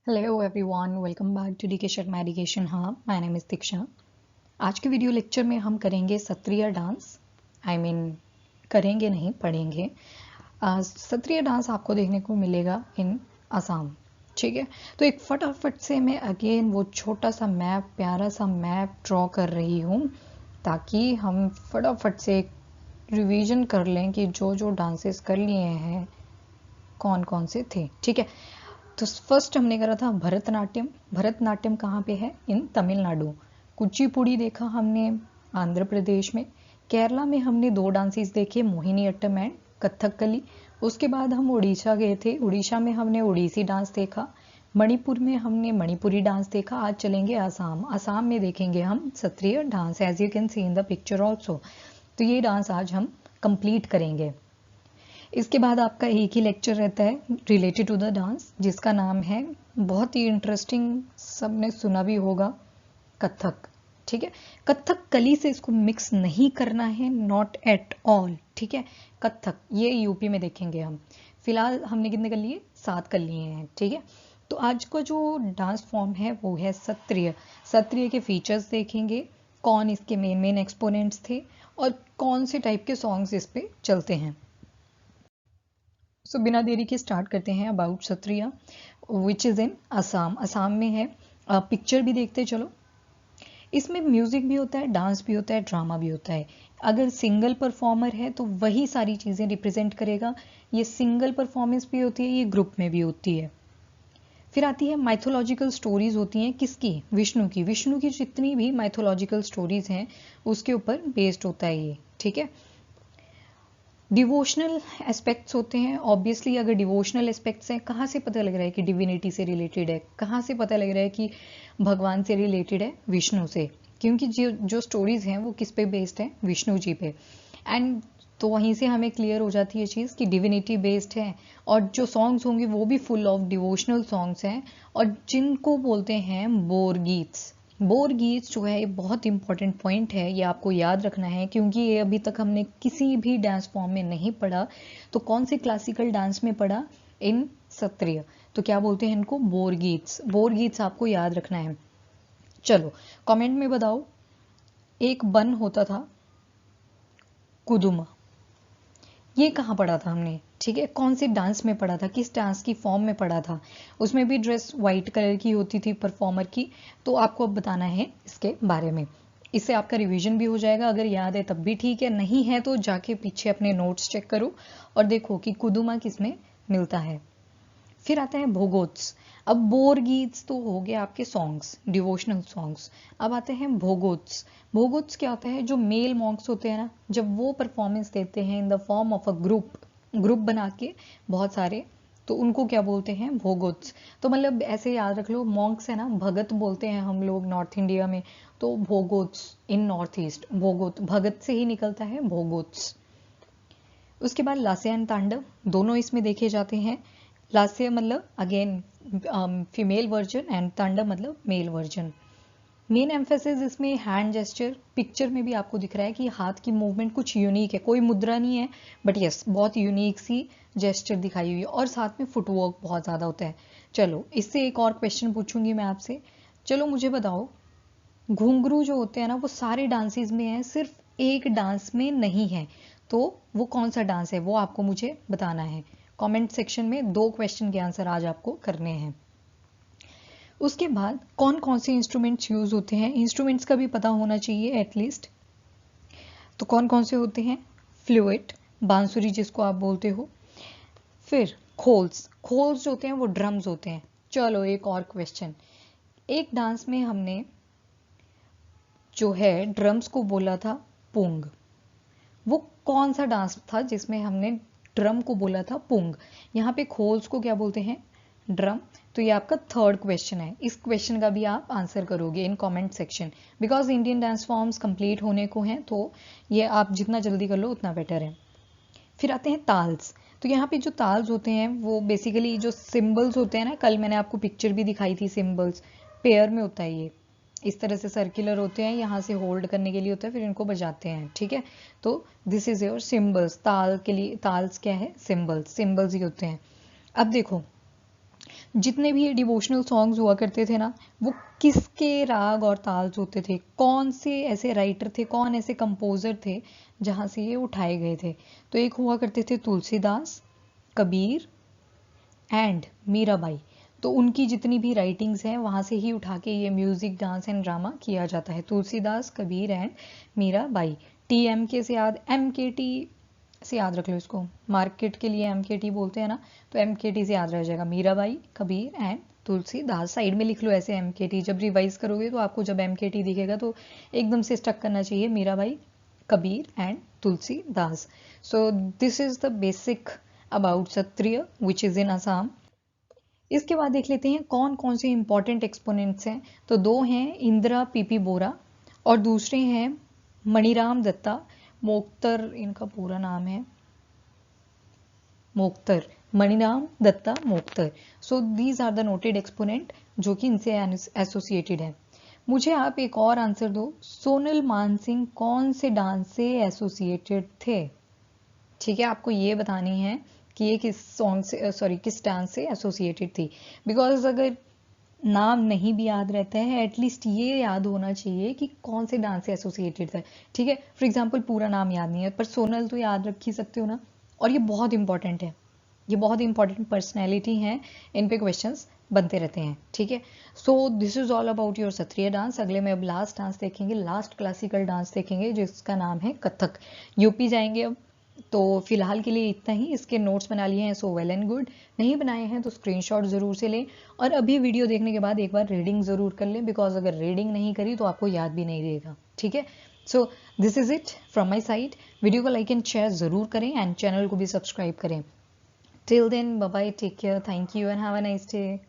Hello everyone, welcome back to DK Sharma education hub. My name is Diksha. आज के video lecture में हम करेंगे सत्रिय डांस। करेंगे नहीं, पढ़ेंगे। सत्रिय डांस आपको देखने को मिलेगा इन असम। ठीक है, तो एक फटाफट से मैं अगेन वो छोटा सा मैप, प्यारा सा मैप ड्रॉ कर रही हूँ ताकि हम फटाफट से एक रिवीजन कर लें कि जो जो डांसेस कर लिए हैं कौन कौन से थे। ठीक है, तो फर्स्ट हमने करा था भरतनाट्यम। भरतनाट्यम कहाँ पे है? इन तमिलनाडु। कुचिपुड़ी देखा हमने आंध्र प्रदेश में। केरला में हमने दो डांसेस देखे, मोहिनी अट्टम एंड कथकली। उसके बाद हम उड़ीसा गए थे, उड़ीसा में हमने उड़ीसी डांस देखा। मणिपुर में हमने मणिपुरी डांस देखा। आज चलेंगे आसाम। आसाम में देखेंगे हम Sattriya dance, as you can see in the picture also. तो ये डांस आज हम कंप्लीट करेंगे। इसके बाद आपका एक ही लेक्चर रहता है रिलेटेड टू द डांस, जिसका नाम है, बहुत ही इंटरेस्टिंग, सबने सुना भी होगा, कथक। ठीक है, कथक कली से इसको मिक्स नहीं करना है, नॉट एट ऑल। ठीक है, कथक ये यूपी में देखेंगे हम। फिलहाल हमने कितने कर लिए? 7 कर लिए हैं। ठीक है, तो आज का जो डांस फॉर्म है वो है सत्रिय। सत्रिय के फीचर्स देखेंगे, कौन इसके मेन मेन एक्सपोनेंट्स थे और कौन से टाइप के सॉन्ग्स इस पे चलते हैं। बिना देरी के स्टार्ट करते हैं about Sattriya, which is in Assam. Assam में है। पिक्चर भी देखते चलो। इसमें म्यूजिक भी होता है, डांस भी होता है, ड्रामा भी होता है। अगर सिंगल परफॉर्मर है तो वही सारी चीज़ें रिप्रेजेंट करेगा। ये सिंगल परफॉर्मेंस भी होती है, ये ग्रुप में भी होती है। फिर आती है माइथोलॉजिकल स्टोरीज होती हैं, किसकी? विष्णु की। विष्णु की जितनी भी माइथोलॉजिकल स्टोरीज हैं उसके ऊपर बेस्ड होता है ये। ठीक है, डिवोशनल एस्पेक्ट्स होते हैं। ऑब्वियसली अगर डिवोशनल एस्पेक्ट्स हैं, कहाँ से पता लग रहा है कि डिविनिटी से रिलेटेड है? कहाँ से पता लग रहा है कि भगवान से रिलेटेड है? विष्णु से, क्योंकि जो जो स्टोरीज हैं वो किस पे बेस्ड है? विष्णु जी पे। एंड तो वहीं से हमें क्लियर हो जाती है चीज़ कि डिविनिटी बेस्ड है। और जो सॉन्ग्स होंगे वो भी फुल ऑफ डिवोशनल सॉन्ग्स हैं, और जिनको बोलते हैं बोर गीत्स। बोर गीत जो है ये बहुत इंपॉर्टेंट पॉइंट है, ये आपको याद रखना है, क्योंकि ये अभी तक हमने किसी भी डांस फॉर्म में नहीं पढ़ा। तो कौन से क्लासिकल डांस में पढ़ा? इन सत्रिय। तो क्या बोलते हैं इनको? बोर गीत्स। बोर गीत्स आपको याद रखना है। चलो कमेंट में बताओ। एक बन होता था कुदुमा, ये कहाँ पढ़ा था हमने? ठीक है, कौन से डांस में पढ़ा था, किस डांस की फॉर्म में पढ़ा था? उसमें भी ड्रेस वाइट कलर की होती थी परफॉर्मर की। तो आपको अब बताना है इसके बारे में। इससे आपका रिवीजन भी हो जाएगा। अगर याद है तब भी ठीक है, नहीं है तो जाके पीछे अपने नोट्स चेक करो और देखो कि कुदुमा किसमें मिलता है। फिर आता है भोगोत्स। अब बोर गीत्स तो हो गए आपके सॉन्ग्स, डिवोशनल सॉन्ग्स। अब आते हैं भोगोत्स। भोगोत्स क्या होता है? जो मेल मॉन्क्स होते हैं ना, जब वो परफॉर्मेंस देते हैं in the form of a group, group बना के बहुत सारे, तो उनको क्या बोलते हैं? भोगोत्स। तो मतलब ऐसे याद रख लो, मॉन्क्स है ना, भगत बोलते हैं हम लोग नॉर्थ इंडिया में, तो भोगोत्स इन नॉर्थ ईस्ट। भोगोत भगत से ही निकलता है भोगोत्स। उसके बाद लास्य एंड तांडव, दोनों इसमें देखे जाते हैं। लास्य मतलब अगेन फीमेल वर्जन, एंड तांडव मतलब मेल वर्जन। मेन एम्फेसिस इसमें हैंड जेस्चर। पिक्चर में भी आपको दिख रहा है कि हाथ की मूवमेंट कुछ यूनिक है, कोई मुद्रा नहीं है, बट यस बहुत यूनिक सी जेस्चर दिखाई हुई है, और साथ में फुटवर्क बहुत ज़्यादा होता है। चलो इससे एक और क्वेश्चन पूछूंगी मैं आपसे। चलो मुझे बताओ, घुंघरू जो होते हैं ना वो सारे डांसेस में हैं, सिर्फ एक डांस में नहीं है। तो वो कौन सा डांस है वो आपको मुझे बताना है। कमेंट सेक्शन में 2 क्वेश्चन के आंसर आज आपको करने हैं। उसके बाद कौन कौन से इंस्ट्रूमेंट्स यूज होते हैं, इंस्ट्रूमेंट्स का भी पता होना चाहिए एटलीस्ट। तो कौन कौन से होते हैं? फ्लूइट, बांसुरी जिसको आप बोलते हो। फिर खोल्स, खोल्स जो होते हैं वो ड्रम्स होते हैं। चलो एक और क्वेश्चन। एक डांस में हमने जो है ड्रम्स को बोला था पुंग। वो कौन सा डांस था जिसमें हमने ड्रम को बोला था पुंग? यहाँ पे खोल्स को क्या बोलते हैं? ड्रम। तो ये आपका थर्ड क्वेश्चन है। इस क्वेश्चन का भी आप आंसर करोगे in comment section, because Indian dance forms complete होने को हैं, तो ये आप जितना जल्दी कर लो उतना बेटर है। फिर आते हैं ताल्स। तो यहाँ पे जो ताल्स होते हैं वो बेसिकली जो सिंबल्स होते हैं ना, कल मैंने आपको पिक्चर भी दिखाई थी, सिंबल्स पेयर में होता है। ये इस तरह से सर्कुलर होते हैं, यहाँ से होल्ड करने के लिए होता है, फिर इनको बजाते हैं। ठीक है, तो दिस इज योर सिंबल्स। ताल के लिए ताल्स क्या है? सिंबल्स, सिंबल्स ही होते हैं। अब देखो, जितने भी ये डिवोशनल सॉन्ग्स हुआ करते थे ना, वो किसके राग और ताल से होते थे, कौन से ऐसे राइटर थे, कौन ऐसे कंपोजर थे जहाँ से ये उठाए गए थे। तो एक हुआ करते थे तुलसीदास, कबीर एंड मीराबाई। तो उनकी जितनी भी राइटिंग्स हैं वहाँ से ही उठा के ये म्यूजिक, डांस एंड ड्रामा किया जाता है। तुलसीदास, कबीर एंड मीराबाई। TMK से याद, MKT से याद रख लो इसको, मार्केट के लिए MKT बोलते हैं ना, तो MKT से याद रह जाएगा, मीराबाई, कबीर एंड तुलसीदास। साइड में लिख लो ऐसे MKT, जब रिवाइज करोगे तो आपको जब MKT दिखेगा तो एकदम से स्टक करना चाहिए, Mirabai, Kabir and Tulsidas. So this is the basic about Kshatriya which is in Assam. इसके बाद देख लेते हैं कौन कौन से इंपॉर्टेंट एक्सपोनेंट्स हैं। तो दो हैं, इंदिरा पीपी बोरा, और दूसरे हैं मणिराम दत्ता मोक्तर, इनका पूरा नाम है Moktar, Maniram Dutta Moktar. So these are the noted exponent जो कि इनसे एसोसिएटेड है। मुझे आप एक और आंसर दो, सोनल मानसिंह कौन से डांस से एसोसिएटेड थे? ठीक है, आपको ये बतानी है कि ये किस सॉन्ग से, सॉरी किस डांस से एसोसिएटेड थी। बिकॉज अगर नाम नहीं भी याद रहता है, एटलीस्ट ये याद होना चाहिए कि कौन से डांस से एसोसिएटेड था। ठीक है, फॉर एग्जाम्पल पूरा नाम याद नहीं है पर सोनल तो याद रख ही सकते हो ना। और ये बहुत इंपॉर्टेंट है, ये बहुत इंपॉर्टेंट पर्सनैलिटी है, इन पे क्वेश्चंस बनते रहते हैं। ठीक है, so this is all about your Kshatriya dance. अगले में अब लास्ट डांस देखेंगे, लास्ट क्लासिकल डांस देखेंगे जिसका नाम है कथक। यूपी जाएंगे अब। तो फिलहाल के लिए इतना ही। इसके नोट्स बना लिए हैं, सो वेल एंड गुड। नहीं बनाए हैं तो स्क्रीनशॉट जरूर से लें, और अभी वीडियो देखने के बाद एक बार रीडिंग जरूर कर लें, बिकॉज अगर रीडिंग नहीं करी तो आपको याद भी नहीं रहेगा। ठीक है, so this is it from my side. Video को लाइक एंड शेयर जरूर करें एंड चैनल को भी सब्सक्राइब करें। Till then bye bye, take care, thank you and have a nice day.